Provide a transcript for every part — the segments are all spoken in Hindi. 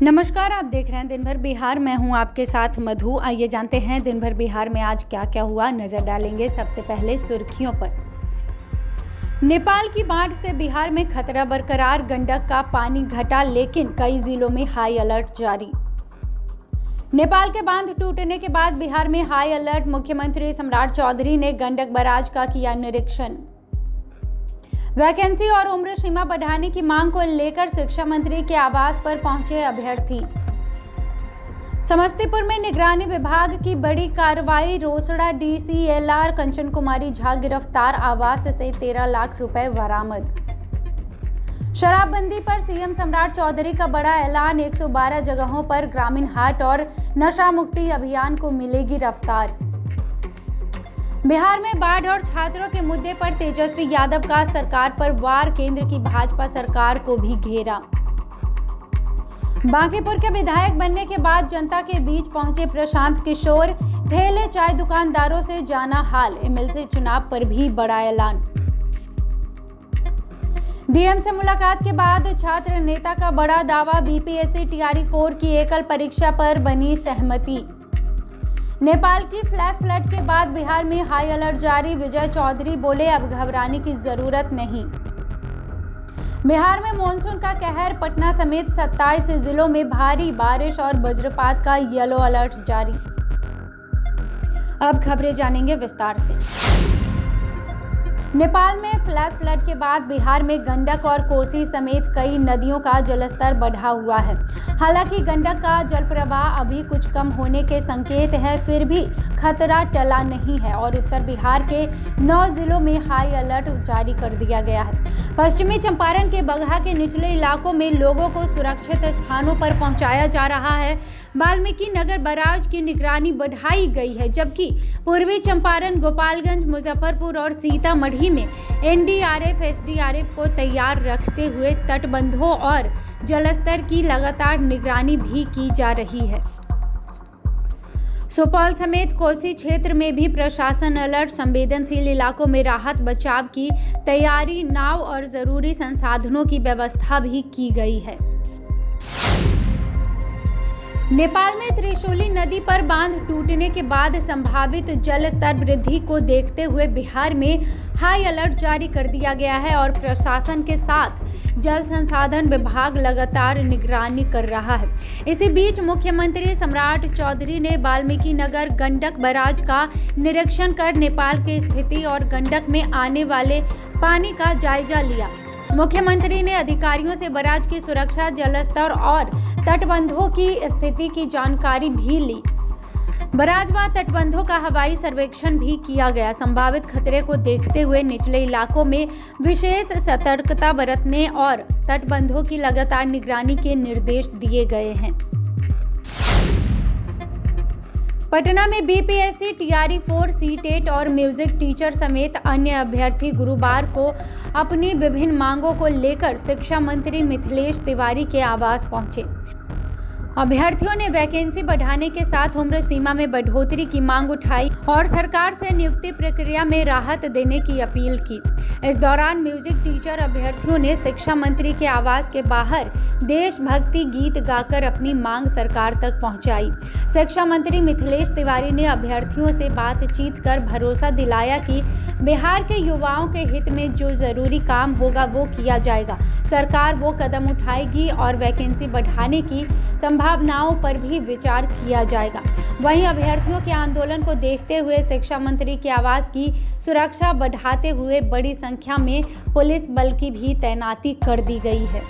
नमस्कार, आप देख रहे हैं दिन भर बिहार। मैं हूं आपके साथ मधु। आइए जानते हैं दिन भर बिहार में आज क्या क्या हुआ। नजर डालेंगे सबसे पहले सुर्खियों पर। नेपाल की बाढ़ से बिहार में खतरा बरकरार, गंडक का पानी घटा लेकिन कई जिलों में हाई अलर्ट जारी। नेपाल के बांध टूटने के बाद बिहार में हाई अलर्ट, मुख्यमंत्री सम्राट चौधरी ने गंडक बैराज का किया निरीक्षण। वैकेंसी और उम्र सीमा बढ़ाने की मांग को लेकर शिक्षा मंत्री के आवास पर पहुंचे अभ्यर्थी। समस्तीपुर में निगरानी विभाग की बड़ी कार्रवाई, रोसड़ा DCLR कंचन कुमारी झा गिरफ्तार, आवास से 13 लाख रुपए बरामद। शराबबंदी पर सीएम सम्राट चौधरी का बड़ा ऐलान, 112 जगहों पर ग्रामीण हाट और नशा मुक्ति अभियान को मिलेगी रफ्तार। बिहार में बाढ़ और छात्रों के मुद्दे पर तेजस्वी यादव का सरकार पर वार, केंद्र की भाजपा सरकार को भी घेरा। बांकीपुर के विधायक बनने के बाद जनता के बीच पहुंचे प्रशांत किशोर, ठेले चाय दुकानदारों से जाना हाल, MLC चुनाव पर भी बड़ा ऐलान। DM से मुलाकात के बाद छात्र नेता का बड़ा दावा, BPSC TRE 4 की एकल परीक्षा पर बनी सहमति। नेपाल की फ्लैश फ्लड के बाद बिहार में हाई अलर्ट जारी, विजय चौधरी बोले अब घबराने की जरूरत नहीं। बिहार में मॉनसून का कहर, पटना समेत 27 जिलों में भारी बारिश और वज्रपात का येलो अलर्ट जारी। अब खबरें जानेंगे विस्तार से। नेपाल में फ्लैश फ्लड के बाद बिहार में गंडक और कोसी समेत कई नदियों का जलस्तर बढ़ा हुआ है। हालांकि गंडक का जलप्रवाह अभी कुछ कम होने के संकेत है, फिर भी खतरा टला नहीं है और उत्तर बिहार के 9 जिलों में हाई अलर्ट जारी कर दिया गया है। पश्चिमी चंपारण के बगहा के निचले इलाकों में लोगों को सुरक्षित स्थानों पर पहुंचाया जा रहा है। वाल्मीकि नगर बैराज की निगरानी बढ़ाई गई है, जबकि पूर्वी चंपारण, गोपालगंज, मुजफ्फरपुर और सीतामढ़ी में NDRF, SDRF को तैयार रखते हुए तटबंधों और जलस्तर की लगातार निगरानी भी की जा रही है। सुपौल समेत कोसी क्षेत्र में भी प्रशासन अलर्ट, संवेदनशील इलाकों में राहत बचाव की तैयारी, नाव और जरूरी संसाधनों की व्यवस्था भी की गई है। नेपाल में त्रिशूली नदी पर बांध टूटने के बाद संभावित जल स्तर वृद्धि को देखते हुए बिहार में हाई अलर्ट जारी कर दिया गया है और प्रशासन के साथ जल संसाधन विभाग लगातार निगरानी कर रहा है। इसी बीच मुख्यमंत्री सम्राट चौधरी ने वाल्मीकि नगर गंडक बैराज का निरीक्षण कर नेपाल की स्थिति और गंडक में आने वाले पानी का जायजा लिया। मुख्यमंत्री ने अधिकारियों से बैराज की सुरक्षा, जलस्तर और तटबंधों की स्थिति की जानकारी भी ली। बैराज व तटबंधों का हवाई सर्वेक्षण भी किया गया। संभावित खतरे को देखते हुए निचले इलाकों में विशेष सतर्कता बरतने और तटबंधों की लगातार निगरानी के निर्देश दिए गए हैं। पटना में BPSC TRE 4, CTET और म्यूजिक टीचर समेत अन्य अभ्यर्थी गुरुवार को अपनी विभिन्न मांगों को लेकर शिक्षा मंत्री मिथिलेश तिवारी के आवास पहुंचे। अभ्यर्थियों ने वैकेंसी बढ़ाने के साथ उम्र सीमा में बढ़ोतरी की मांग उठाई और सरकार से नियुक्ति प्रक्रिया में राहत देने की अपील की। इस दौरान म्यूजिक टीचर अभ्यर्थियों ने शिक्षा मंत्री के आवास के बाहर देशभक्ति गीत गाकर अपनी मांग सरकार तक पहुंचाई। शिक्षा मंत्री मिथिलेश तिवारी ने अभ्यर्थियों से बातचीत कर भरोसा दिलाया कि बिहार के युवाओं के हित में जो जरूरी काम होगा वो किया जाएगा। सरकार वो कदम उठाएगी और वैकेंसी बढ़ाने की संभावनाओं पर भी विचार किया जाएगा। वहीं अभ्यर्थियों के आंदोलन को देखते हुए शिक्षा मंत्री के आवास की सुरक्षा बढ़ाते हुए बड़ी संख्या में पुलिस बल की भी तैनाती कर दी गई है।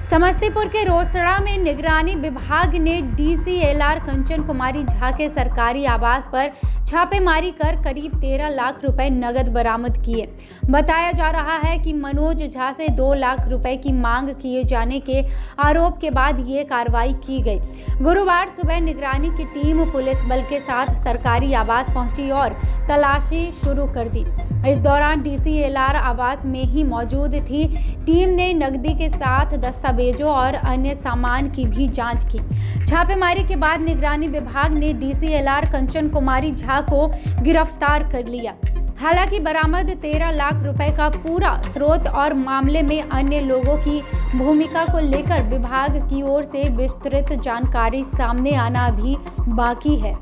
समस्तीपुर के रोसड़ा में निगरानी विभाग ने DCLR कंचन कुमारी झा के सरकारी आवास पर छापेमारी कर करीब 13 लाख रुपए नगद बरामद किए। बताया जा रहा है कि मनोज झा से 2 लाख रुपए की मांग किए जाने के आरोप के बाद ये कार्रवाई की गई। गुरुवार सुबह निगरानी की टीम पुलिस बल के साथ सरकारी आवास पहुंची और तलाशी शुरू कर दी। इस दौरान DCLR आवास में ही मौजूद थी। टीम ने नकदी के साथ दस्तावेजों और अन्य सामान की भी जांच की। छापेमारी के बाद निगरानी विभाग ने DCLR कंचन कुमारी झा को गिरफ्तार कर लिया। हालांकि बरामद 13 लाख रुपए का पूरा स्रोत और मामले में अन्य लोगों की भूमिका को लेकर विभाग की ओर से विस्तृत जानकारी सामने आना अभी बाकी है।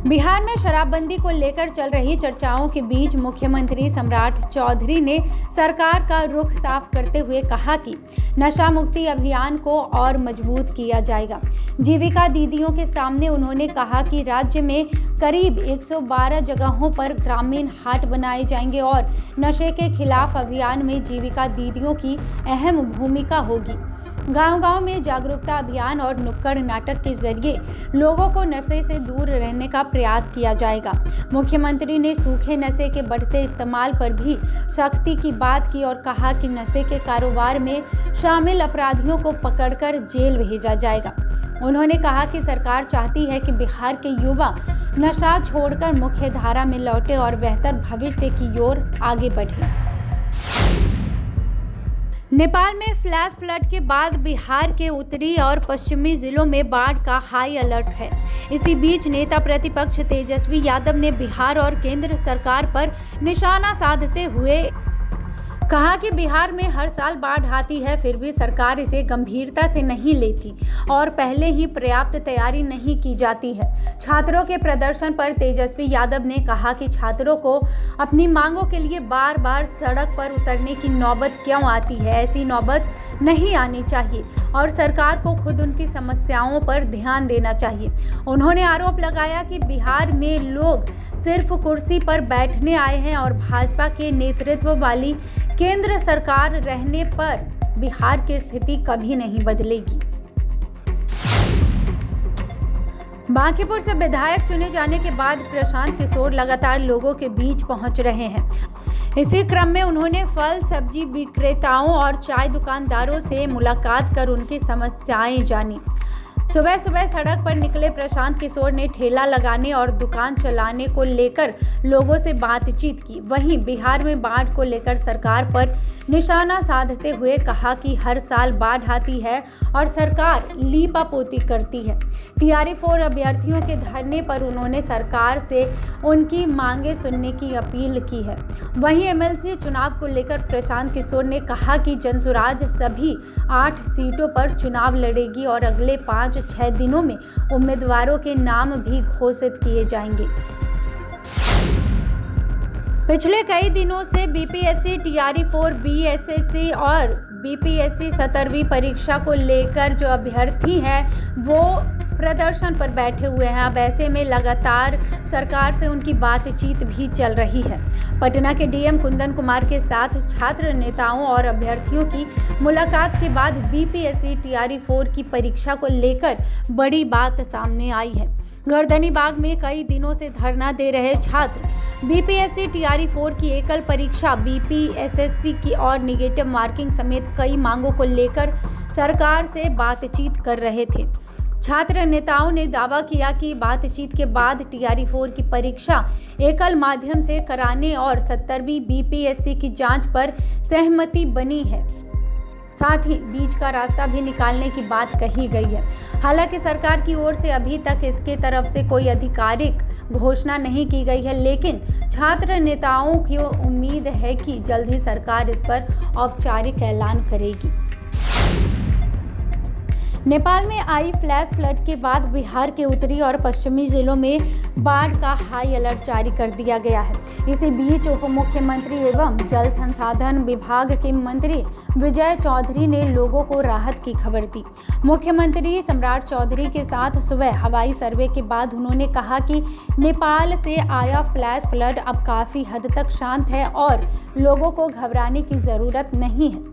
बिहार में शराबबंदी को लेकर चल रही चर्चाओं के बीच मुख्यमंत्री सम्राट चौधरी ने सरकार का रुख साफ करते हुए कहा कि नशा मुक्ति अभियान को और मजबूत किया जाएगा। जीविका दीदियों के सामने उन्होंने कहा कि राज्य में करीब 112 जगहों पर ग्रामीण हाट बनाए जाएंगे और नशे के खिलाफ अभियान में जीविका दीदियों की अहम भूमिका होगी। गांव-गांव में जागरूकता अभियान और नुक्कड़ नाटक के जरिए लोगों को नशे से दूर रहने का प्रयास किया जाएगा। मुख्यमंत्री ने सूखे नशे के बढ़ते इस्तेमाल पर भी सख्ती की बात की और कहा कि नशे के कारोबार में शामिल अपराधियों को पकड़कर जेल भेजा जाएगा। उन्होंने कहा कि सरकार चाहती है कि बिहार के युवा नशा छोड़कर मुख्य धारा में लौटे और बेहतर भविष्य की ओर आगे बढ़े। नेपाल में फ्लैश फ्लड के बाद बिहार के उत्तरी और पश्चिमी जिलों में बाढ़ का हाई अलर्ट है। इसी बीच नेता प्रतिपक्ष तेजस्वी यादव ने बिहार और केंद्र सरकार पर निशाना साधते हुए कहा कि बिहार में हर साल बाढ़ आती है, फिर भी सरकार इसे गंभीरता से नहीं लेती और पहले ही पर्याप्त तैयारी नहीं की जाती है। छात्रों के प्रदर्शन पर तेजस्वी यादव ने कहा कि छात्रों को अपनी मांगों के लिए बार बार सड़क पर उतरने की नौबत क्यों आती है, ऐसी नौबत नहीं आनी चाहिए और सरकार को खुद उनकी समस्याओं पर ध्यान देना चाहिए। उन्होंने आरोप लगाया कि बिहार में लोग सिर्फ कुर्सी पर बैठने आए हैं और भाजपा के नेतृत्व वाली केंद्र सरकार रहने पर बिहार की स्थिति कभी नहीं बदलेगी। बांकीपुर से विधायक चुने जाने के बाद प्रशांत किशोर लगातार लोगों के बीच पहुंच रहे हैं। इसी क्रम में उन्होंने फल सब्जी विक्रेताओं और चाय दुकानदारों से मुलाकात कर उनकी समस्याएं जानी। सुबह सुबह सड़क पर निकले प्रशांत किशोर ने ठेला लगाने और दुकान चलाने को लेकर लोगों से बातचीत की। वहीं बिहार में बाढ़ को लेकर सरकार पर निशाना साधते हुए कहा कि हर साल बाढ़ आती है और सरकार लीपापोती करती है। टीआरई 4 अभ्यर्थियों के धरने पर उन्होंने सरकार से उनकी मांगे सुनने की अपील की है। वहीं एमएलसी चुनाव को लेकर प्रशांत किशोर ने कहा कि जनसुराज सभी 8 सीटों पर चुनाव लड़ेगी और अगले 5-6 दिनों में उम्मीदवारों के नाम भी घोषित किए जाएंगे। पिछले कई दिनों से बीपीएससी, टीआरई 4, बीएसएससी और बीपीएससी 17वीं परीक्षा को लेकर जो अभ्यर्थी हैं वो प्रदर्शन पर बैठे हुए हैं। अब ऐसे में लगातार सरकार से उनकी बातचीत भी चल रही है। पटना के डीएम कुंदन कुमार के साथ छात्र नेताओं और अभ्यर्थियों की मुलाकात के बाद बीपीएससी, टीआरई 4 की परीक्षा को लेकर बड़ी बात सामने आई है। गर्दनीबाग में कई दिनों से धरना दे रहे छात्र बीपीएससी, टीआरई 4 की एकल परीक्षा, बीपीएसएससी की और निगेटिव मार्किंग समेत कई मांगों को लेकर सरकार से बातचीत कर रहे थे। छात्र नेताओं ने दावा किया कि बातचीत के बाद टीआरई 4 की परीक्षा एकल माध्यम से कराने और 70वीं बीपीएससी की जांच पर सहमति बनी है। साथ ही बीच का रास्ता भी निकालने की बात कही गई है। हालांकि सरकार की ओर से अभी तक इसके तरफ से कोई आधिकारिक घोषणा नहीं की गई है, लेकिन छात्र नेताओं की उम्मीद है कि जल्द ही सरकार इस पर औपचारिक ऐलान करेगी। नेपाल में आई फ्लैश फ्लड के बाद बिहार के उत्तरी और पश्चिमी जिलों में बाढ़ का हाई अलर्ट जारी कर दिया गया है। इसी बीच उप मुख्यमंत्री एवं जल संसाधन विभाग के मंत्री विजय चौधरी ने लोगों को राहत की खबर दी। मुख्यमंत्री सम्राट चौधरी के साथ सुबह हवाई सर्वे के बाद उन्होंने कहा कि नेपाल से आया फ्लैश फ्लड अब काफ़ी हद तक शांत है और लोगों को घबराने की ज़रूरत नहीं है।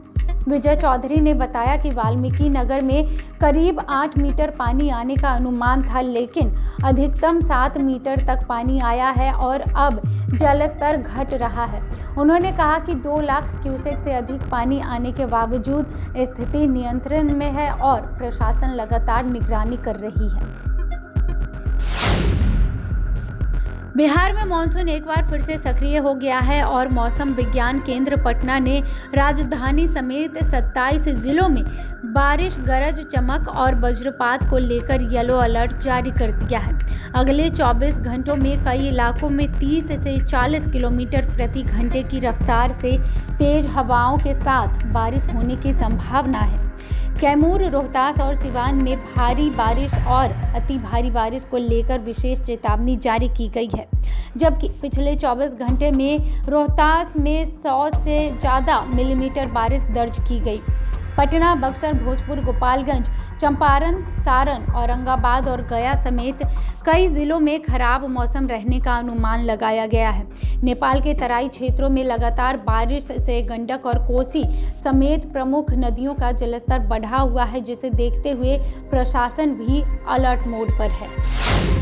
विजय चौधरी ने बताया कि वाल्मीकि नगर में करीब 8 मीटर पानी आने का अनुमान था, लेकिन अधिकतम 7 मीटर तक पानी आया है और अब जलस्तर घट रहा है। उन्होंने कहा कि 2 लाख क्यूसेक से अधिक पानी आने के बावजूद स्थिति नियंत्रण में है और प्रशासन लगातार निगरानी कर रही है। बिहार में मानसून एक बार फिर से सक्रिय हो गया है और मौसम विज्ञान केंद्र पटना ने राजधानी समेत 27 जिलों में बारिश, गरज चमक और वज्रपात को लेकर येलो अलर्ट जारी कर दिया है। अगले 24 घंटों में कई इलाकों में 30 से 40 किलोमीटर प्रति घंटे की रफ्तार से तेज हवाओं के साथ बारिश होने की संभावना है। कैमूर, रोहतास और सिवान में भारी बारिश और अति भारी बारिश को लेकर विशेष चेतावनी जारी की गई है, जबकि पिछले 24 घंटे में रोहतास में 100 से ज़्यादा मिलीमीटर बारिश दर्ज की गई। पटना, बक्सर, भोजपुर, गोपालगंज, चंपारण, सारण, औरंगाबाद और गया समेत कई जिलों में खराब मौसम रहने का अनुमान लगाया गया है। नेपाल के तराई क्षेत्रों में लगातार बारिश से गंडक और कोसी समेत प्रमुख नदियों का जलस्तर बढ़ा हुआ है, जिसे देखते हुए प्रशासन भी अलर्ट मोड पर है।